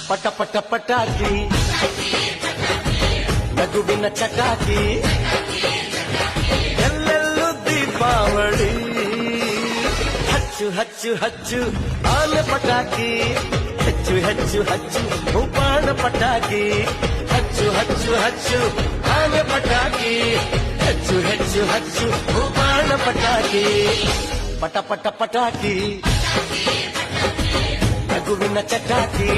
ಪಟ ಪಟ ಪಟಾಕಿ ನಗುವಿನ ಚಟಾಕಿ ಎಲ್ಲೆಲ್ಲೂ ದೀಪಾವಳಿ ಹಚ್ಚು ಹಚ್ಚು ಹಚ್ಚು ಆನೆ ಪಟಾಕಿ ಹೆಚ್ಚು ಹೆಚ್ಚು ಹಚ್ಚು ಉಪಾಣ ಪಟಾಕಿ ಹಚ್ಚು ಹಚ್ಚು ಹಚ್ಚು ಆನೆ ಪಟಾಕಿ ಹೆಚ್ಚು ಹೆಚ್ಚು ಹಚ್ಚು ಉಪಾಣ ಪಟಾಕಿ ಪಟ ಪಟ ಪಟಾಕಿ ನಗುವಿನ ಚಟಾಕಿ